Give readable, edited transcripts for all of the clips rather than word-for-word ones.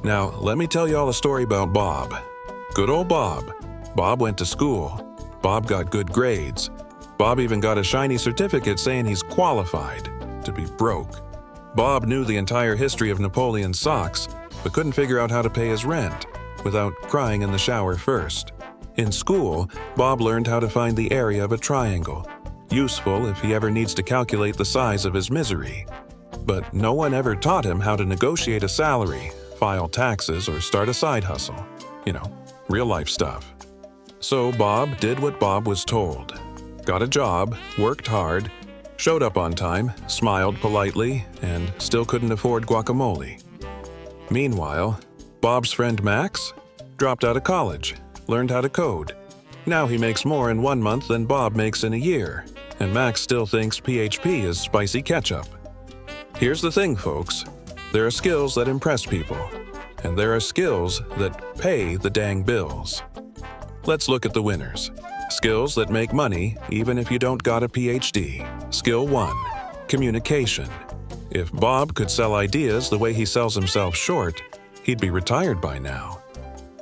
Now, let me tell y'all a story about Bob. Good old Bob. Bob went to school. Bob got good grades. Bob even got a shiny certificate saying he's qualified to be broke. Bob knew the entire history of Napoleon's socks, but couldn't figure out how to pay his rent without crying in the shower first. In school, Bob learned how to find the area of a triangle, useful if he ever needs to calculate the size of his misery. But no one ever taught him how to negotiate a salary, file taxes, or start a side hustle. Real-life stuff. So Bob did what Bob was told. Got a job, worked hard, showed up on time, smiled politely, and still couldn't afford guacamole. Meanwhile, Bob's friend Max dropped out of college, learned how to code. Now he makes more in 1 month than Bob makes in a year, and Max still thinks PHP is spicy ketchup. Here's the thing, folks. There are skills that impress people, and there are skills that pay the dang bills. Let's look at the winners. Skills that make money even if you don't got a PhD. Skill 1. Communication. If Bob could sell ideas the way he sells himself short, he'd be retired by now.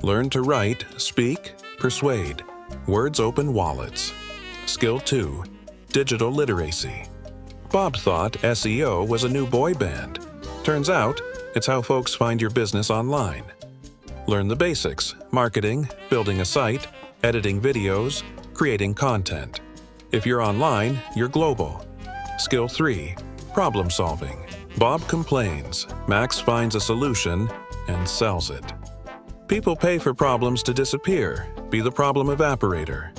Learn to write, speak, persuade. Words open wallets. Skill 2. Digital literacy. Bob thought SEO was a new boy band. Turns out, it's how folks find your business online. Learn the basics: marketing, building a site, editing videos, creating content. If you're online, you're global. Skill 3. Problem solving. Bob complains, Max finds a solution and sells it. People pay for problems to disappear. Be the problem evaporator.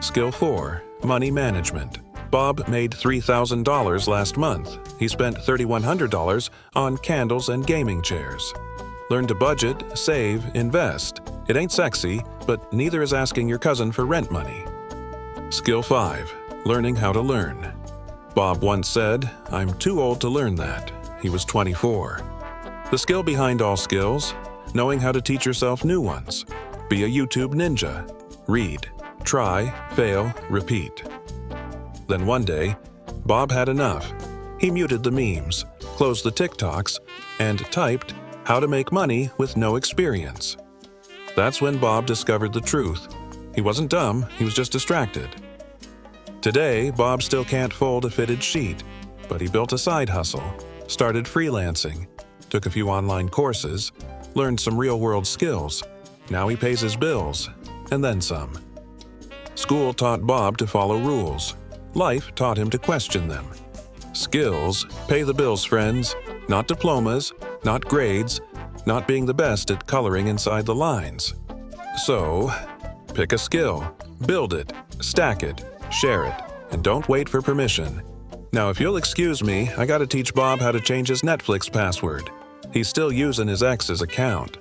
Skill 4. Money management. Bob made $3,000 last month. He spent $3,100 on candles and gaming chairs. Learn to budget, save, invest. It ain't sexy, but neither is asking your cousin for rent money. Skill 5. Learning how to learn. Bob once said, "I'm too old to learn that." He was 24. The skill behind all skills: knowing how to teach yourself new ones. Be a YouTube ninja. Read, try, fail, repeat. Then one day, Bob had enough. He muted the memes, closed the TikToks, and typed, "How to make money with no experience." That's when Bob discovered the truth. He wasn't dumb, he was just distracted. Today, Bob still can't fold a fitted sheet, but he built a side hustle, started freelancing, took a few online courses, learned some real-world skills. Now he pays his bills, and then some. School taught Bob to follow rules. Life taught him to question them. Skills pay the bills, friends. Not diplomas, not grades, not being the best at coloring inside the lines. So, pick a skill, build it, stack it, share it, and don't wait for permission. Now, if you'll excuse me, I gotta teach Bob how to change his Netflix password. He's still using his ex's account.